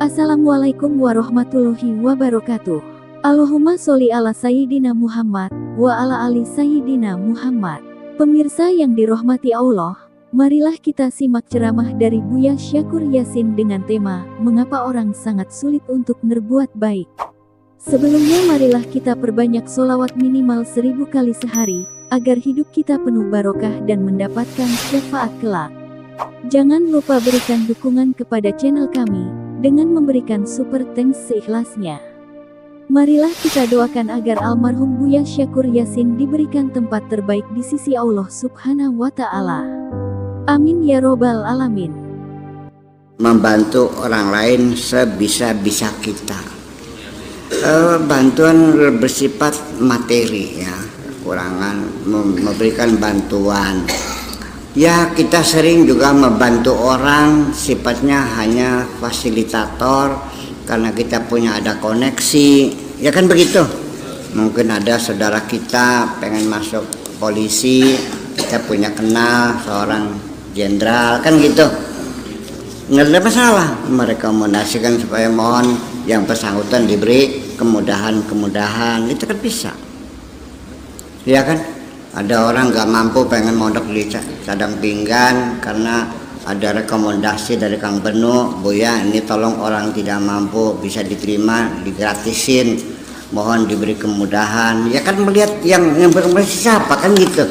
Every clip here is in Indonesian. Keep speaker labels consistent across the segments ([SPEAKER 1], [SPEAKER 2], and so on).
[SPEAKER 1] Assalamualaikum warahmatullahi wabarakatuh. Allahumma sholli ala Sayyidina Muhammad wa ala ali Sayyidina Muhammad. Pemirsa yang dirahmati Allah, marilah kita simak ceramah dari Buya Syakur Yasin dengan tema Mengapa Orang Sangat Sulit untuk Berbuat Baik. Sebelumnya marilah kita perbanyak sholawat minimal 1000 kali sehari, agar hidup kita penuh barokah dan mendapatkan syafaat kelak. Jangan lupa berikan dukungan kepada channel kami dengan memberikan super thanks seikhlasnya. Marilah kita doakan agar almarhum Buya Syakur Yasin diberikan tempat terbaik di sisi Allah Subhanahu wa Ta'ala. Amin ya Robbal Alamin.
[SPEAKER 2] Membantu orang lain sebisa-bisa kita. Bantuan bersifat materi, ya, kekurangan memberikan bantuan. Ya, kita sering juga membantu orang sifatnya hanya fasilitator karena kita punya ada koneksi, ya kan begitu. Mungkin ada saudara kita pengen masuk polisi, kita punya kenal seorang jenderal, kan gitu. Nggak ada masalah, merekomendasikan supaya mohon yang bersangkutan diberi kemudahan-kemudahan, itu kan bisa. Ya kan? Ada orang nggak mampu pengen mondok di Cadang Pinggan karena ada rekomendasi dari Kang Benu, Buya ini tolong orang tidak mampu bisa diterima, digratisin, mohon diberi kemudahan. Ya kan melihat yang berkomunikasi siapa kan gitu.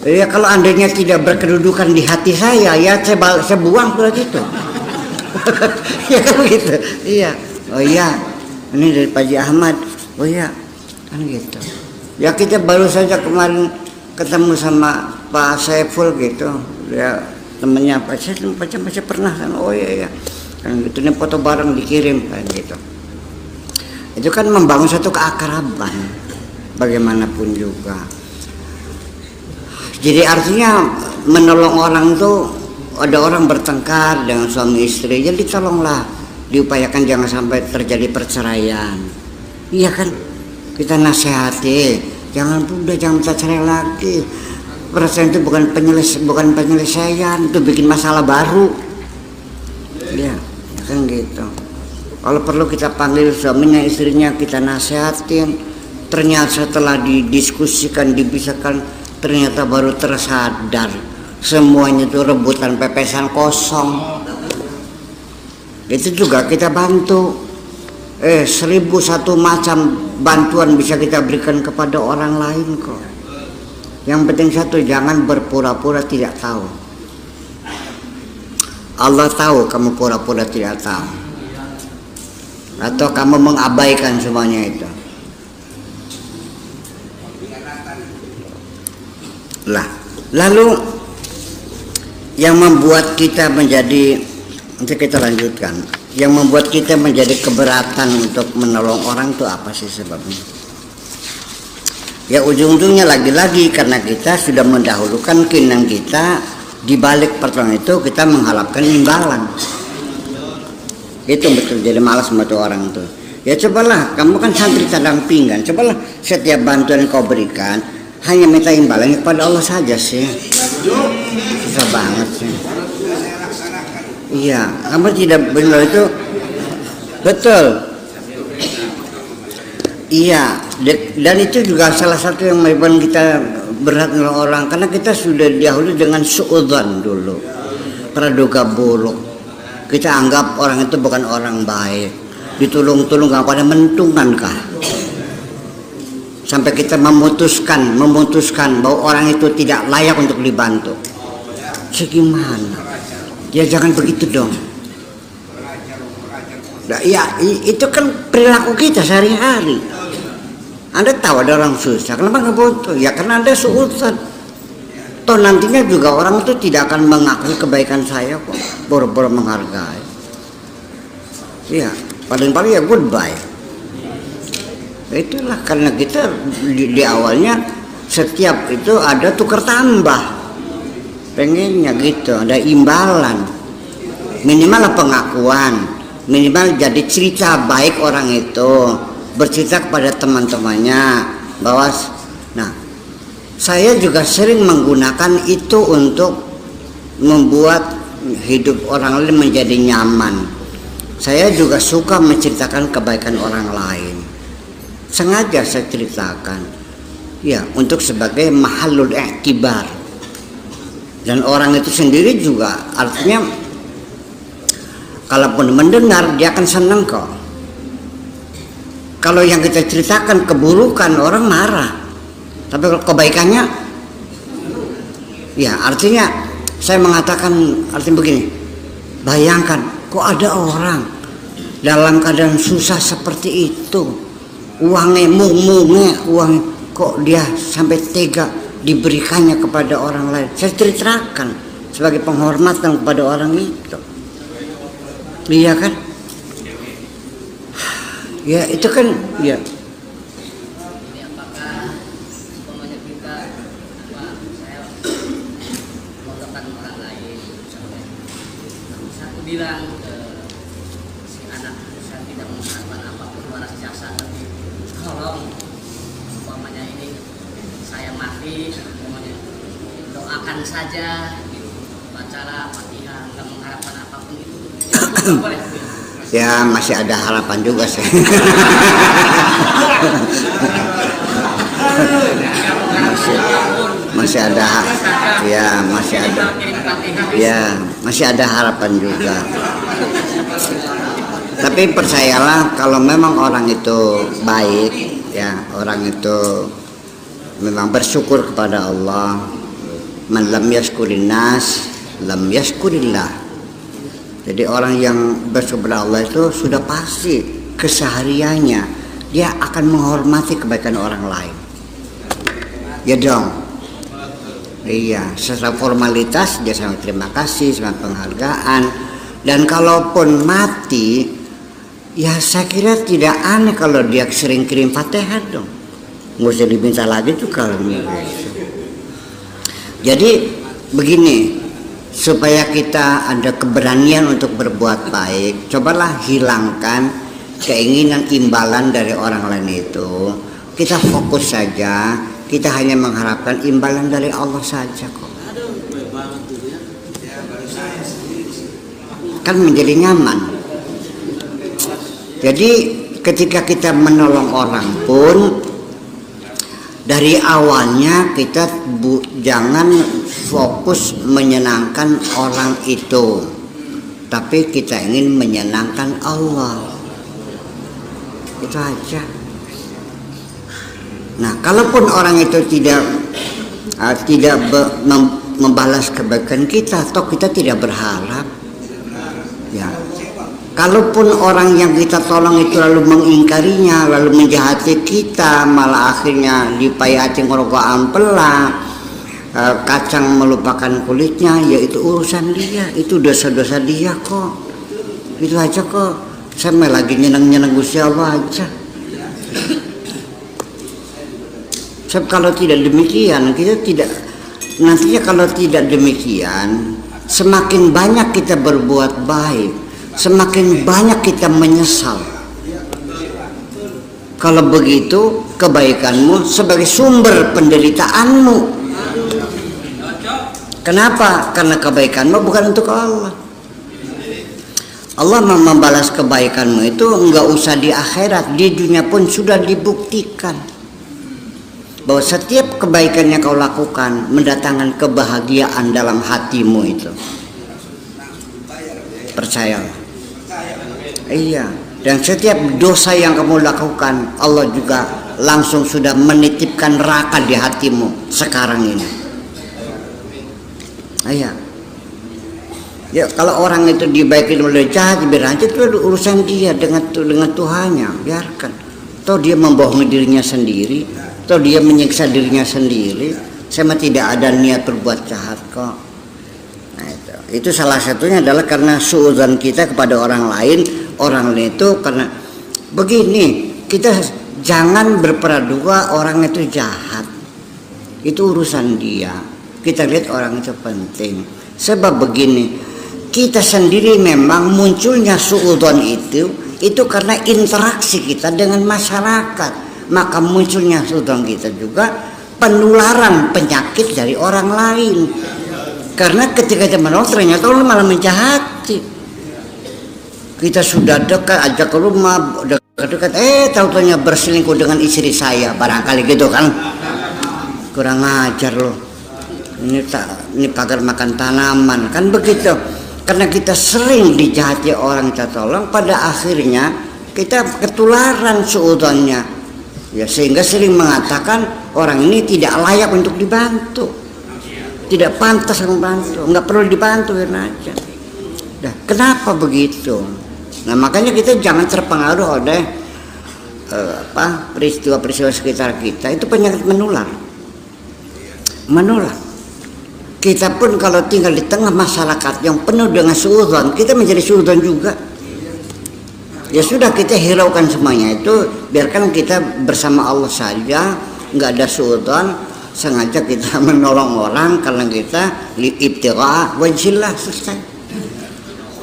[SPEAKER 2] Ya kalau andainya tidak berkedudukan di hati saya, ya saya buang sudah gitu. Ya kan gitu. Iya. Oh iya, ini dari Pak Haji Ahmad. Oh iya, kan gitu. Ya kita baru saja kemarin ketemu sama Pak Saiful gitu. Ya temennya Pak Saiful macam-macam pernah kan. Oh iya ya. Kan gitu nih foto bareng dikirim kan gitu. Itu kan membangun satu keakraban bagaimanapun juga. Jadi artinya menolong orang tuh, ada orang bertengkar dengan suami istri, jadi tolonglah diupayakan jangan sampai terjadi perceraian. Iya kan, kita nasihati, jangan minta cerai lagi. Perasaan itu bukan penyelesaian, itu bikin masalah baru. Ya kan gitu. Kalau perlu kita panggil suaminya, istrinya, kita nasihatin. Ternyata setelah didiskusikan, dibisarkan, ternyata baru tersadar semuanya itu rebutan pepesan kosong. Itu juga kita bantu. 1001 macam bantuan bisa kita berikan kepada orang lain kok. Yang penting satu, jangan berpura-pura tidak tahu. Allah tahu kamu pura-pura tidak tahu, atau kamu mengabaikan semuanya itu. Lalu yang membuat kita menjadi, nanti kita lanjutkan, yang membuat kita menjadi keberatan untuk menolong orang itu apa sih sebabnya? Ya ujung-ujungnya lagi-lagi karena kita sudah mendahulukan keinginan kita, di balik pertolongan itu kita mengharapkan imbalan. Itu betul, jadi malas sama tuh orang tuh. Ya cobalah, kamu kan santri Cadang Pinggan, cobalah setiap bantuan yang kau berikan hanya minta imbalan kepada Allah saja sih. Susah banget sih. Iya, kamu tidak benar itu betul. Iya, dan itu juga salah satu yang menyebabkan kita berat dengan orang, karena kita sudah dahulu dengan suudzon dulu, praduga buruk. Kita anggap orang itu bukan orang baik, ditulung-tulung gak pada mentungankah? Sampai kita memutuskan bahwa orang itu tidak layak untuk dibantu. Segimana? Ya jangan begitu dong. Nah, ya itu kan perilaku kita sehari-hari. Anda tahu ada orang susah, kenapa nggak butuh? Ya karena Anda suudzon. Toh nantinya juga orang itu tidak akan mengakui kebaikan saya kok, boro-boro menghargai. Ya paling-paling ya goodbye. Itulah karena kita di awalnya setiap itu ada tukar tambah, pengennya gitu, ada imbalan, minimal pengakuan, minimal jadi cerita baik orang itu, bercerita kepada teman-temannya bahwa, nah saya juga sering menggunakan itu untuk membuat hidup orang lain menjadi nyaman. Saya juga suka menceritakan kebaikan orang lain. Sengaja saya ceritakan, ya, untuk sebagai mahallul i'tibar. Dan orang itu sendiri juga artinya kalaupun mendengar dia akan senang kok. Kalau yang kita ceritakan keburukan orang marah, tapi kalau kebaikannya, ya artinya saya mengatakan artinya begini, bayangkan kok ada orang dalam keadaan susah seperti itu, uangnya uang kok dia sampai tega diberikannya kepada orang lain. Saya ceritakan sebagai penghormatan kepada orang itu. Iya kan? Ya itu kan ya.
[SPEAKER 3] Jadi apakah umpamanya kita saya mengatakan orang lain misalnya, satu bilang ke si anak, saya tidak mengharapkan apapun balas jasa, tapi tolong umpamanya ini saya mati, umpamanya doakan saja gitu, bacalah Fatihah, nggak mengharapkan apapun itu, ya, boleh.
[SPEAKER 2] Ya masih ada harapan juga sih. masih ada, ya masih ada, ya masih ada harapan juga. Tapi percayalah kalau memang orang itu baik, ya orang itu memang bersyukur kepada Allah. Man lam yashkurin nas lam yashkurillah. Jadi orang yang bersyukur kepada Allah itu sudah pasti kesehariannya dia akan menghormati kebaikan orang lain. Ya dong. Iya, secara formalitas dia sama terima kasih, sama penghargaan. Dan kalaupun mati, ya saya kira tidak aneh kalau dia sering kirim Fatihah dong. Nggak usah diminta lagi tuh kalau gitu. Jadi begini, supaya kita ada keberanian untuk berbuat baik, cobalah hilangkan keinginan imbalan dari orang lain itu. Kita fokus saja, kita hanya mengharapkan imbalan dari Allah saja kok. Kan menjadi nyaman. Jadi ketika kita menolong orang pun dari awalnya kita jangan fokus menyenangkan orang itu, tapi kita ingin menyenangkan Allah. Itu aja. Nah, kalaupun orang itu tidak membalas kebaikan kita, atau kita tidak berharap, ya. Kalaupun orang yang kita tolong itu lalu mengingkarinya, lalu menjahati kita, malah akhirnya dipayati ngerokok ampela, kacang melupakan kulitnya, ya itu urusan dia, itu dosa-dosa dia kok. Itu aja kok. Saya lagi nyenang-nyenang Gusti Allah aja. Sebab kalau tidak demikian, kita tidak, nantinya kalau tidak demikian, semakin banyak kita berbuat baik, semakin banyak kita menyesal. Kalau begitu, kebaikanmu sebagai sumber penderitaanmu. Kenapa? Karena kebaikanmu bukan untuk Allah. Allah membalas kebaikanmu itu enggak usah di akhirat, di dunia pun sudah dibuktikan bahwa setiap kebaikan yang kau lakukan mendatangkan kebahagiaan dalam hatimu itu. Percayalah. Iya. Dan setiap dosa yang kamu lakukan, Allah juga langsung sudah menitipkan neraka di hatimu sekarang ini. Iya. Ya kalau orang itu dibaikin oleh jahat, biar aja itu urusan dia dengan Tuhannya, biarkan. Atau dia membohongi dirinya sendiri, atau dia menyiksa dirinya sendiri. Saya mah tidak ada niat berbuat jahat kok. Nah, itu salah satunya adalah karena suudzon kita kepada orang lain. Orang lain itu karena begini, kita jangan berperaduga orang itu jahat. Itu urusan dia. Kita lihat orang itu penting. Sebab begini, kita sendiri memang munculnya suudzon itu karena interaksi kita dengan masyarakat. Maka munculnya suudzon kita juga penularan penyakit dari orang lain. Karena ketika kita menolong ternyata orang malah menjahati. Kita sudah dekat, ajak ke rumah, dekat-dekat, tahu-taunya berselingkuh dengan istri saya, barangkali gitu kan. Kurang ajar loh. Ini pagar makan tanaman, kan begitu. Karena kita sering dijahati orang kita tolong, pada akhirnya kita ketularan suudzonnya. Ya, sehingga sering mengatakan orang ini tidak layak untuk dibantu. Tidak pantas membantu, nggak perlu dibantu aja. Nah, kenapa begitu? Nah, makanya kita jangan terpengaruh oleh peristiwa-peristiwa sekitar kita. Itu penyakit menular. Kita pun kalau tinggal di tengah masyarakat yang penuh dengan suudzon, kita menjadi suudzon juga. Ya sudah, kita hiraukan semuanya itu, biarkan kita bersama Allah saja, nggak ada suudzon. Sengaja kita menolong orang karena kita ibtigha wajhillah, selesai.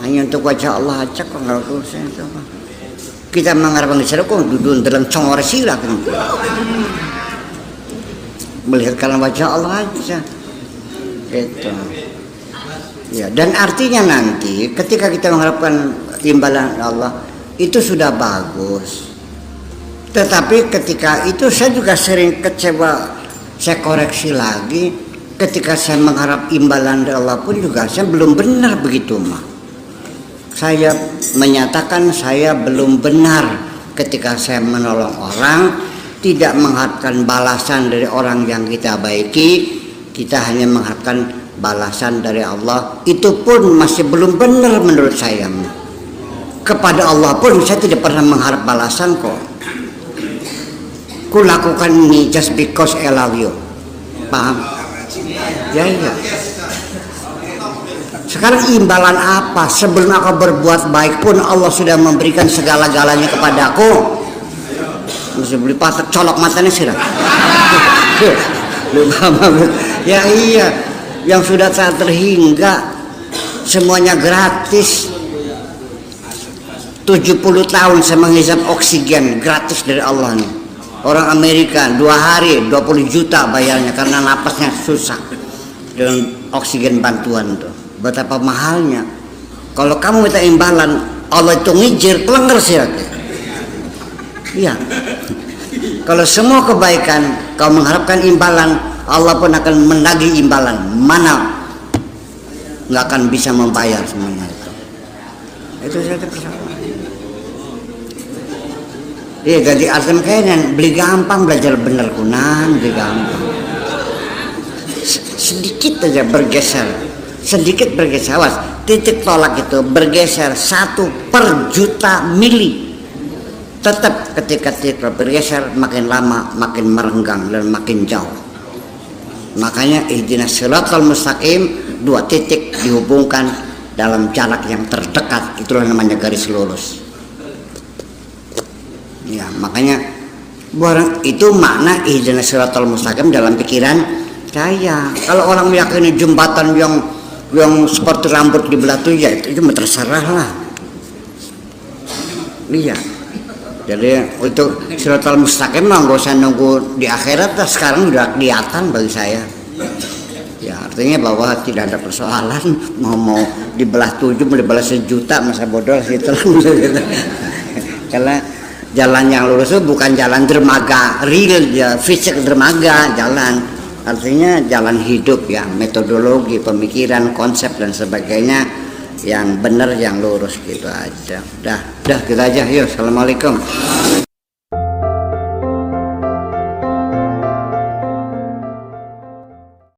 [SPEAKER 2] Hanya untuk wajah Allah aja kok, nggak usah itu. Kita mengharapkan disuruh kok duduk dalam congor sila kan. Melihat karena wajah Allah aja. Itu. Ya, dan artinya nanti ketika kita mengharapkan imbalan Allah itu sudah bagus. Tetapi ketika itu saya juga sering kecewa, saya koreksi lagi, ketika saya mengharap imbalan dari Allah pun juga saya belum benar begitu mah. Saya menyatakan saya belum benar ketika saya menolong orang, tidak mengharapkan balasan dari orang yang kita baiki, kita hanya mengharapkan balasan dari Allah. Itu pun masih belum benar menurut saya. Kepada Allah pun saya tidak pernah mengharap balasan kok. Ku lakukan ini just because I love you. Paham? Ya. Sekarang imbalan apa? Sebelum aku berbuat baik pun Allah sudah memberikan segala-galanya kepadaku. Mesti beli patok colok matanya sih. Ya iya, yang sudah tak terhingga, semuanya gratis. 70 tahun saya menghisap oksigen gratis dari Allah nih. Orang Amerika 2 hari 20 juta bayarnya karena napasnya susah dengan oksigen bantuan tuh. Betapa mahalnya. Kalau kamu minta imbalan, Allah itu ngijir, pelanggar sirat. Iya. Kalau semua kebaikan kau mengharapkan imbalan, Allah pun akan menagih imbalan. Mana nggak akan bisa membayar semuanya itu. Itu saja persoalan. Iya, ganti artinya kayaknya beli gampang, belajar bener kunang, beli gampang. Sedikit aja bergeser. Sedikit bergeser, awas, titik tolak itu bergeser 1/juta mili. Tetap ketika titik bergeser makin lama makin merenggang dan makin jauh. Makanya ihdinas siratal mustaqim, 2 titik dihubungkan dalam jarak yang terdekat, itulah namanya garis lurus. Ya, makanya itu makna ihdinas siratal mustaqim dalam pikiran saya. Kalau orang meyakini jembatan yang seperti rambut di belah tuh, ya itu terserah lah. Iya. Jadi untuk siratal mustaqim mah nggak usah nunggu di akhirat, sekarang udah kelihatan bagi saya. Ya artinya bahwa tidak ada persoalan mau dibelah 7, mau dibelah 1 juta, masa bodoh gitu. Karena jalan yang lurus itu bukan jalan dermaga real, ya fisik dermaga jalan. Artinya jalan hidup ya, metodologi, pemikiran, konsep dan sebagainya yang benar, yang lurus gitu aja. Dah gitu aja. Yuk, assalamualaikum.